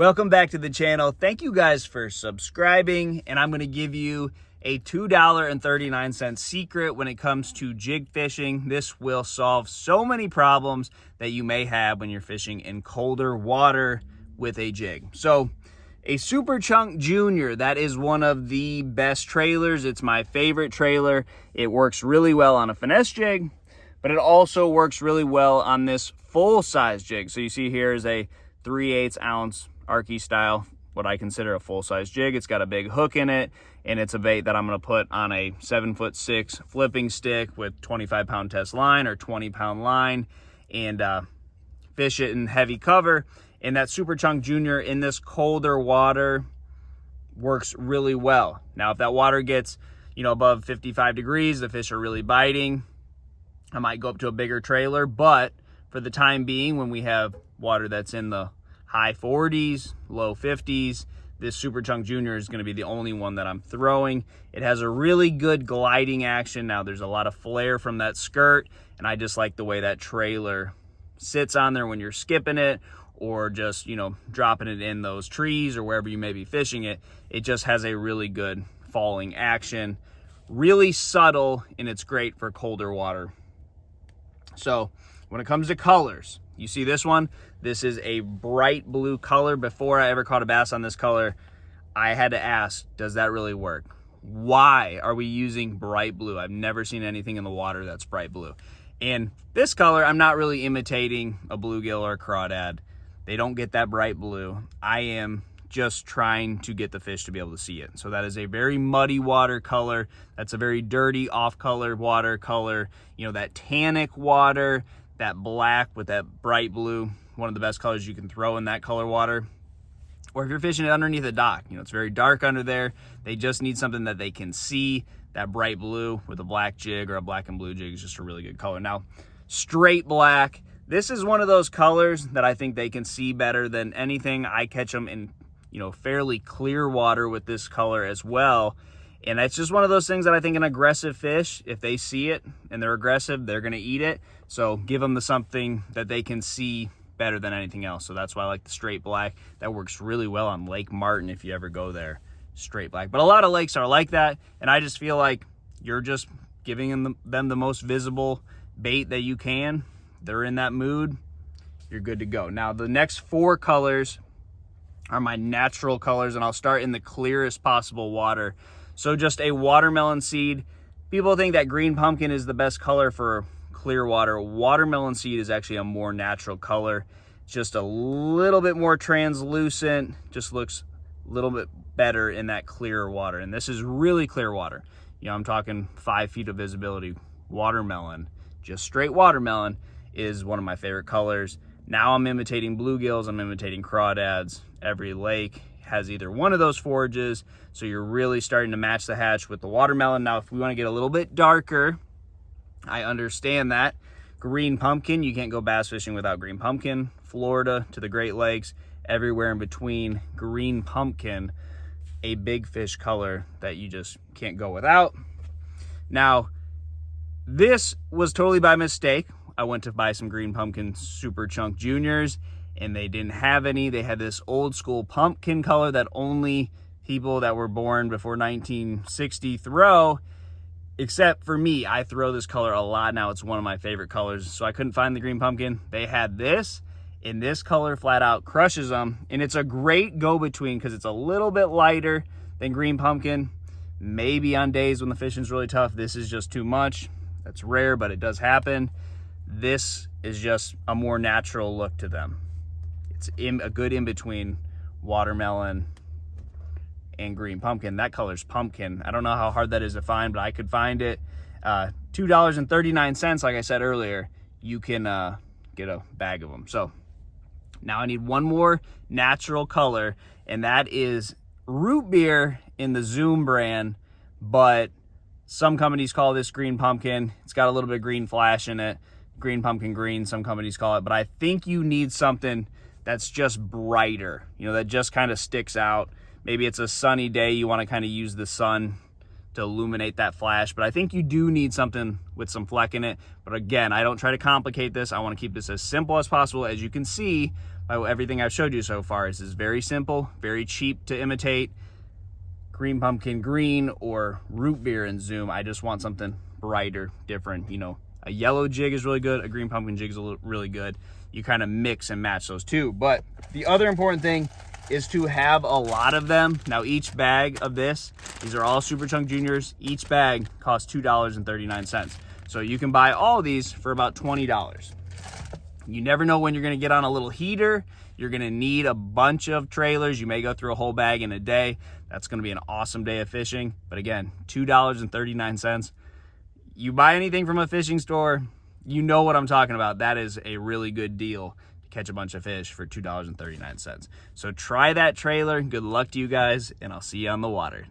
Welcome back to the channel. Thank you guys for subscribing, and I'm going to give you a $2.39 secret when it comes to jig fishing. This will solve so many problems that you may have when you're fishing in colder water with a jig. So a Super Chunk Junior, that is one of the best trailers. It's my favorite trailer. It works really well on a finesse jig, but it also works really well on this full-size jig. So you see here is a 3/8 ounce Arky style, what I consider a full-size jig. It's got a big hook in it, and it's a bait that I'm going to put on a 7'6" flipping stick with 25-pound test line or 20-pound line, and fish it in heavy cover. And that Super Chunk Junior in this colder water works really well. Now, if that water gets, above 55 degrees, the fish are really biting, I might go up to a bigger trailer. But for the time being, when we have water that's in the high 40s, low 50s, this Super Chunk Junior is going to be the only one that I'm throwing. It has a really good gliding action. Now, there's a lot of flare from that skirt, and I just like the way that trailer sits on there when you're skipping it, or just, dropping it in those trees or wherever you may be fishing it. It just has a really good falling action, really subtle, and it's great for colder water. So when it comes to colors, you see this one? This is a bright blue color. Before I ever caught a bass on this color, I had to ask, does that really work? Why are we using bright blue? I've never seen anything in the water that's bright blue. And this color, I'm not really imitating a bluegill or a crawdad. They don't get that bright blue. I am just trying to get the fish to be able to see it. So that is a very muddy water color. That's a very dirty off-color water color. That tannic water, that black with that bright blue, one of the best colors you can throw in that color water. Or if you're fishing it underneath a dock, it's very dark under there. They just need something that they can see. That bright blue with a black jig or a black and blue jig is just a really good color. Now, straight black, this is one of those colors that I think they can see better than anything. I catch them in, fairly clear water with this color as well. And it's just one of those things that I think an aggressive fish, if they see it and they're aggressive, they're going to eat it. So give them something that they can see better than anything else. So that's why I like the straight black. That works really well on Lake Martin if you ever go there, straight black. But a lot of lakes are like that, and I just feel like you're just giving them the most visible bait that you can. They're in that mood, you're good to go. Now, the next 4 colors are my natural colors, and I'll start in the clearest possible water. So just a watermelon seed. People think that green pumpkin is the best color for clear water. Watermelon seed is actually a more natural color. Just a little bit more translucent, just looks a little bit better in that clear water. And this is really clear water. I'm talking 5 feet of visibility. Watermelon, just straight watermelon, is one of my favorite colors. Now I'm imitating bluegills, I'm imitating crawdads. Every lake has either one of those forages, so you're really starting to match the hatch with the watermelon. Now, if we want to get a little bit darker, I understand that. Green pumpkin, you can't go bass fishing without green pumpkin. Florida to the Great Lakes, everywhere in between, green pumpkin, a big fish color that you just can't go without. Now, this was totally by mistake. I went to buy some green pumpkin Super Chunk Juniors, and they didn't have any. They had this old school pumpkin color that only people that were born before 1960 throw. Except for me, I throw this color a lot now. It's one of my favorite colors. So I couldn't find the green pumpkin. They had this, and this color flat out crushes them. And it's a great go-between because it's a little bit lighter than green pumpkin. Maybe on days when the fishing's really tough, this is just too much. That's rare, but it does happen. This is just a more natural look to them. It's a good in-between watermelon and green pumpkin. That color's pumpkin. I don't know how hard that is to find, but I could find it. $2.39, like I said earlier, you can get a bag of them. So now I need one more natural color, and that is root beer in the Zoom brand, but some companies call this green pumpkin. It's got a little bit of green flash in it. Green pumpkin green, some companies call it, but I think you need something that's just brighter, that just kind of sticks out. Maybe it's a sunny day, you want to kind of use the sun to illuminate that flash, but I think you do need something with some fleck in it. But again, I don't try to complicate this. I want to keep this as simple as possible. As you can see everything I've showed you so far is very simple, very cheap to imitate. Green Pumpkin Green or Root Beer and Zoom. I just want something brighter, different. You know, a yellow jig is really good. A Green Pumpkin jig is really good. You kind of mix and match those two. But the other important thing is to have a lot of them. Now, each bag of these are all Super Chunk Juniors. Each bag costs $2.39. So you can buy all these for about $20. You never know when you're going to get on a little heater. You're going to need a bunch of trailers. You may go through a whole bag in a day. That's going to be an awesome day of fishing. But again, $2.39. You buy anything from a fishing store, you know what I'm talking about. That is a really good deal to catch a bunch of fish for $2.39. So try that trailer. Good luck to you guys, and I'll see you on the water.